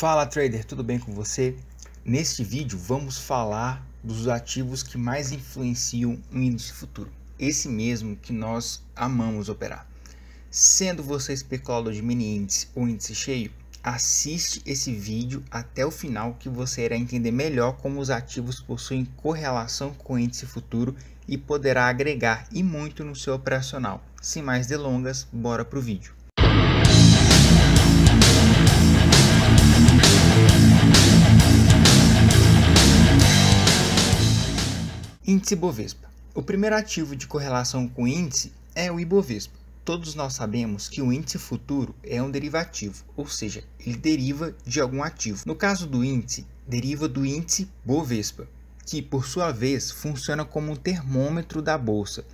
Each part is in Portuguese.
Fala trader, tudo bem com você? Neste vídeo vamos falar dos ativos que mais influenciam o índice futuro, esse mesmo que nós amamos operar. Sendo você especulador de mini índice ou índice cheio, assiste esse vídeo até o final que você irá entender melhor como os ativos possuem correlação com o índice futuro e poderá agregar e muito no seu operacional. Sem mais delongas, bora pro vídeo. Índice Bovespa. O primeiro ativo de correlação com o índice é o Ibovespa. Todos nós sabemos que o índice futuro é um derivativo, ou seja, ele deriva de algum ativo. No caso do índice, deriva do índice Bovespa, que por sua vez funciona como um termômetro da bolsa.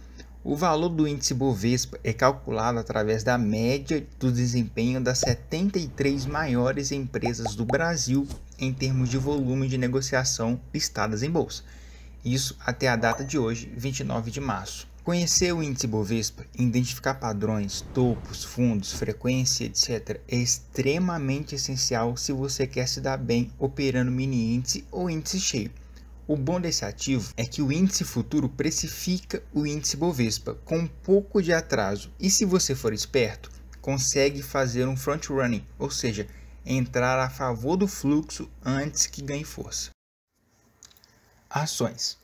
O valor do índice Bovespa é calculado através da média do desempenho das 73 maiores empresas do Brasil em termos de volume de negociação listadas em bolsa. Isso até a data de hoje, 29 de março. Conhecer o índice Bovespa, identificar padrões, topos, fundos, frequência, etc. é extremamente essencial se você quer se dar bem operando mini índice ou índice cheio. O bom desse ativo é que o índice futuro precifica o índice Bovespa com um pouco de atraso e, se você for esperto, consegue fazer um front running, ou seja, entrar a favor do fluxo antes que ganhe força. Ações.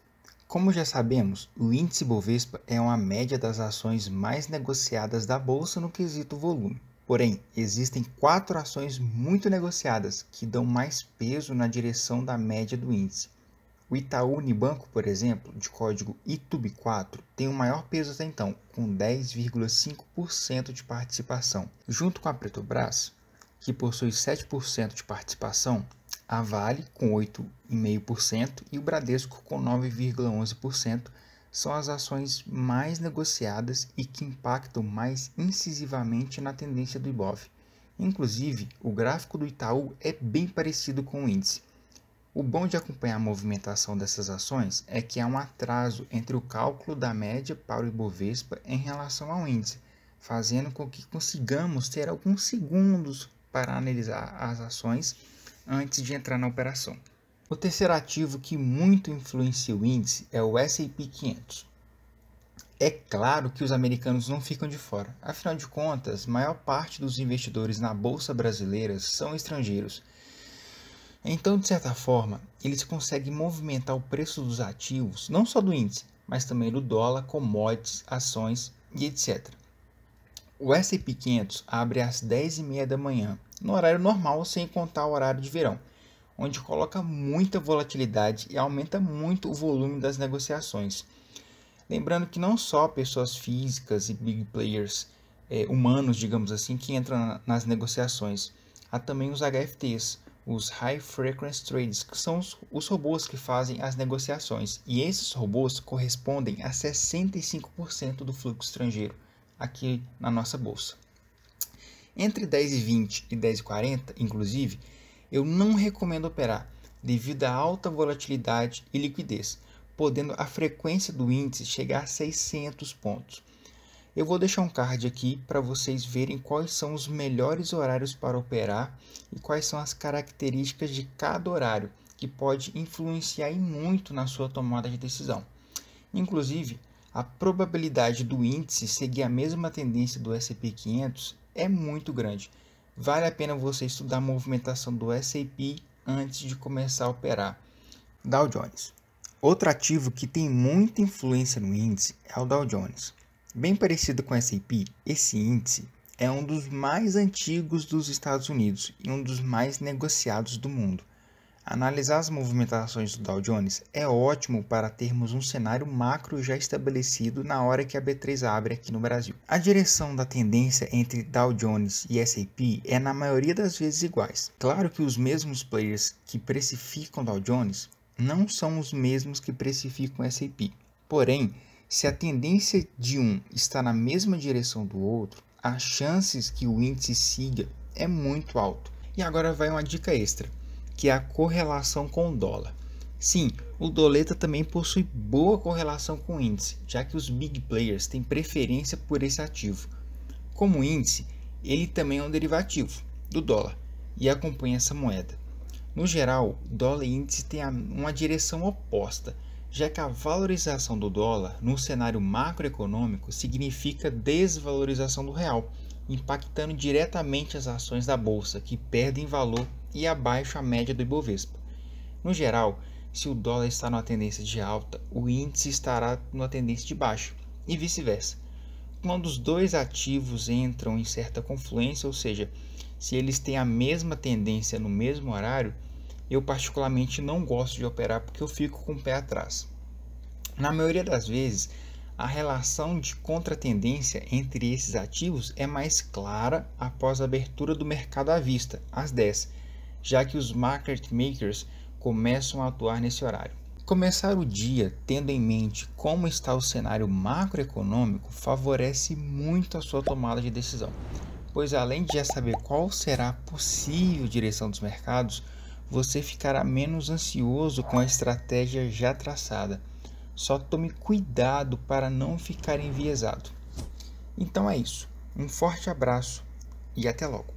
Como já sabemos, o índice Bovespa é uma média das ações mais negociadas da bolsa no quesito volume. Porém, existem 4 ações muito negociadas que dão mais peso na direção da média do índice. O Itaú Unibanco, por exemplo, de código ITUB4, tem o maior peso até então, com 10,5% de participação. Junto com a Petrobras, que possui 7% de participação, a Vale com 8,5% e o Bradesco com 9,11% são as ações mais negociadas e que impactam mais incisivamente na tendência do Ibov. Inclusive, o gráfico do Itaú é bem parecido com o índice. O bom de acompanhar a movimentação dessas ações é que há um atraso entre o cálculo da média para o Ibovespa em relação ao índice, fazendo com que consigamos ter alguns segundos para analisar as ações antes de entrar na operação. O terceiro ativo que muito influencia o índice é o S&P 500. É claro que os americanos não ficam de fora, afinal de contas, a maior parte dos investidores na bolsa brasileira são estrangeiros. Então, de certa forma, eles conseguem movimentar o preço dos ativos, não só do índice, mas também do dólar, commodities, ações e etc. O S&P 500 abre às 10h30 da manhã, no horário normal, sem contar o horário de verão, onde coloca muita volatilidade e aumenta muito o volume das negociações. Lembrando que não só pessoas físicas e big players humanos, digamos assim, que entram nas negociações, há também os HFTs, os High Frequency Trades, que são os robôs que fazem as negociações, e esses robôs correspondem a 65% do fluxo estrangeiro aqui na nossa bolsa. Entre 10h20 e 10h40, inclusive, eu não recomendo operar devido à alta volatilidade e liquidez, podendo a frequência do índice chegar a 600 pontos. Eu vou deixar um card aqui para vocês verem quais são os melhores horários para operar e quais são as características de cada horário, que pode influenciar muito na sua tomada de decisão. Inclusive, a probabilidade do índice seguir a mesma tendência do S&P 500 é muito grande. Vale a pena você estudar a movimentação do S&P antes de começar a operar. Dow Jones. Outro ativo que tem muita influência no índice é o Dow Jones. Bem parecido com o S&P, esse índice é um dos mais antigos dos Estados Unidos e um dos mais negociados do mundo. Analisar as movimentações do Dow Jones é ótimo para termos um cenário macro já estabelecido na hora que a B3 abre aqui no Brasil. A direção da tendência entre Dow Jones e S&P é na maioria das vezes iguais. Claro que os mesmos players que precificam Dow Jones não são os mesmos que precificam S&P. Porém, se a tendência de um está na mesma direção do outro, as chances que o índice siga é muito alto. E agora vai uma dica extra, que é a correlação com o dólar. Sim, o Doleta também possui boa correlação com o índice, já que os big players têm preferência por esse ativo. Como índice, ele também é um derivativo do dólar, e acompanha essa moeda. No geral, dólar e índice têm uma direção oposta, já que a valorização do dólar no cenário macroeconômico significa desvalorização do real, impactando diretamente as ações da bolsa, que perdem valor e abaixo a média do Ibovespa. No geral, se o dólar está numa tendência de alta, o índice estará numa tendência de baixa, e vice-versa. Quando os dois ativos entram em certa confluência, ou seja, se eles têm a mesma tendência no mesmo horário, eu particularmente não gosto de operar porque eu fico com o pé atrás. Na maioria das vezes, a relação de contratendência entre esses ativos é mais clara após a abertura do mercado à vista, às 10, já que os market makers começam a atuar nesse horário. Começar o dia tendo em mente como está o cenário macroeconômico favorece muito a sua tomada de decisão, pois além de já saber qual será a possível direção dos mercados, você ficará menos ansioso com a estratégia já traçada. Só tome cuidado para não ficar enviesado. Então é isso. Um forte abraço e até logo.